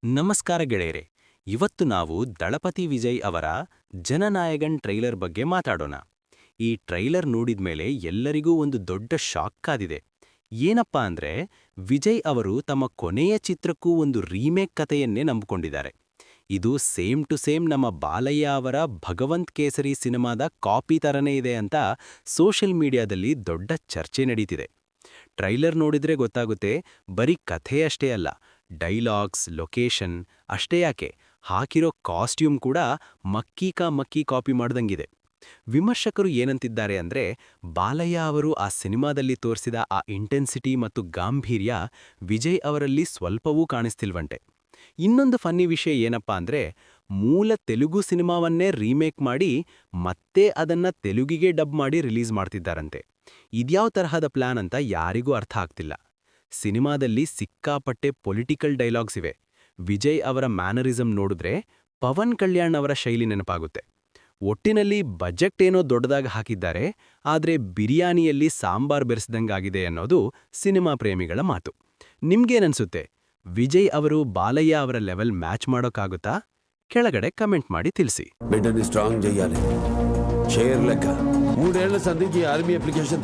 ನಮಸ್ಕಾರ ಗೆಳೆಯರೆ. ಇವತ್ತು ನಾವು ದಳಪತಿ ವಿಜಯ್ ಅವರ ಜನನಾಯಗನ್ ಟ್ರೈಲರ್ ಬಗ್ಗೆ ಮಾತಾಡೋಣ. ಈ ಟ್ರೈಲರ್ ನೋಡಿದ್ಮೇಲೆ ಎಲ್ಲರಿಗೂ ಒಂದು ದೊಡ್ಡ ಶಾಕ್ ಕಾದಿದೆ. ಏನಪ್ಪಾ ಅಂದ್ರೆ, ವಿಜಯ್ ಅವರು ತಮ್ಮ ಕೊನೆಯ ಚಿತ್ರಕ್ಕೂ ಒಂದು ರೀಮೇಕ್ ಕಥೆಯನ್ನೇ ನಂಬಿಕೊಂಡಿದ್ದಾರೆ. ಇದು ಸೇಮ್ ಟು ಸೇಮ್ ನಮ್ಮ ಬಾಲಯ್ಯ ಅವರ ಭಗವಂತ್ ಕೇಸರಿ ಸಿನಿಮಾದ ಕಾಪಿ ತರನೇ ಇದೆ ಅಂತ ಸೋಷಿಯಲ್ ಮೀಡಿಯಾದಲ್ಲಿ ದೊಡ್ಡ ಚರ್ಚೆ ನಡೀತಿದೆ. ಟ್ರೈಲರ್ ನೋಡಿದ್ರೆ ಗೊತ್ತಾಗುತ್ತೆ, ಬರೀ ಕಥೆಯಷ್ಟೇ ಅಲ್ಲ, ಡೈಲಾಗ್ಸ್, ಲೊಕೇಶನ್ ಅಷ್ಟೇ ಯಾಕೆ, ಹಾಕಿರೋ ಕಾಸ್ಟ್ಯೂಮ್ ಕೂಡ ಮಕ್ಕಿ ಕಾಪಿ ಮಾಡ್ದಂಗಿದೆ. ವಿಮರ್ಶಕರು ಏನಂತಿದ್ದಾರೆ ಅಂದ್ರೆ, ಬಾಲಯ್ಯ ಅವರು ಆ ಸಿನಿಮಾದಲ್ಲಿ ತೋರಿಸಿದ ಆ ಇಂಟೆನ್ಸಿಟಿ ಮತ್ತು ಗಾಂಭೀರ್ಯ ವಿಜಯ್ ಅವರಲ್ಲಿ ಸ್ವಲ್ಪವೂ ಕಾಣಿಸ್ತಿಲ್ವಂತೆ. ಇನ್ನೊಂದು ಫನ್ನಿ ವಿಷಯ ಏನಪ್ಪಾ ಅಂದ್ರೆ, ಮೂಲ ತೆಲುಗು ಸಿನಿಮಾವನ್ನೇ ರೀಮೇಕ್ ಮಾಡಿ ಮತ್ತೆ ಅದನ್ನ ತೆಲುಗಿಗೆ ಡಬ್ ಮಾಡಿ ರಿಲೀಸ್ ಮಾಡ್ತಿದ್ದಾರಂತೆ. ಇದ್ಯಾವ ತರಹದ ಪ್ಲಾನ್ ಅಂತ ಯಾರಿಗೂ ಅರ್ಥ ಆಗ್ತಿಲ್ಲ. ಸಿನಿಮಾದಲ್ಲಿ ಸಿಕ್ಕಾಪಟ್ಟೆ ಪೊಲಿಟಿಕಲ್ ಡೈಲಾಗ್ಸ್ ಇವೆ. ವಿಜಯ್ ಅವರ ಮ್ಯಾನರಿಸಂ ನೋಡಿದ್ರೆ ಪವನ್ ಕಲ್ಯಾಣ್ ಅವರ ಶೈಲಿ ನೆನಪಾಗುತ್ತೆ. ಒಟ್ಟಿನಲ್ಲಿ ಬಜೆಟ್ ಏನೋ ದೊಡ್ಡದಾಗಿ ಹಾಕಿದ್ದಾರೆ, ಆದ್ರೆ ಬಿರಿಯಾನಿಯಲ್ಲಿ ಸಾಂಬಾರ್ ಬೆರೆಸ್ದಂಗಾಗಿದೆ ಅನ್ನೋದು ಸಿನಿಮಾ ಪ್ರೇಮಿಗಳ ಮಾತು. ನಿಮ್ಗೇನನ್ಸುತ್ತೆ? ವಿಜಯ್ ಅವರು ಬಾಲಯ್ಯ ಅವರ ಲೆವೆಲ್ ಮ್ಯಾಚ್ ಮಾಡೋಕ್ಕಾಗುತ್ತಾ? ಕೆಳಗಡೆ ಕಮೆಂಟ್ ಮಾಡಿ ತಿಳಿಸಿ. బిడ్డని స్ట్రాంగ్ చేయాలి. షేర్ లెక్క 3 ఏళ్ల సంధికి ఆర్మీ అప్లికేషన్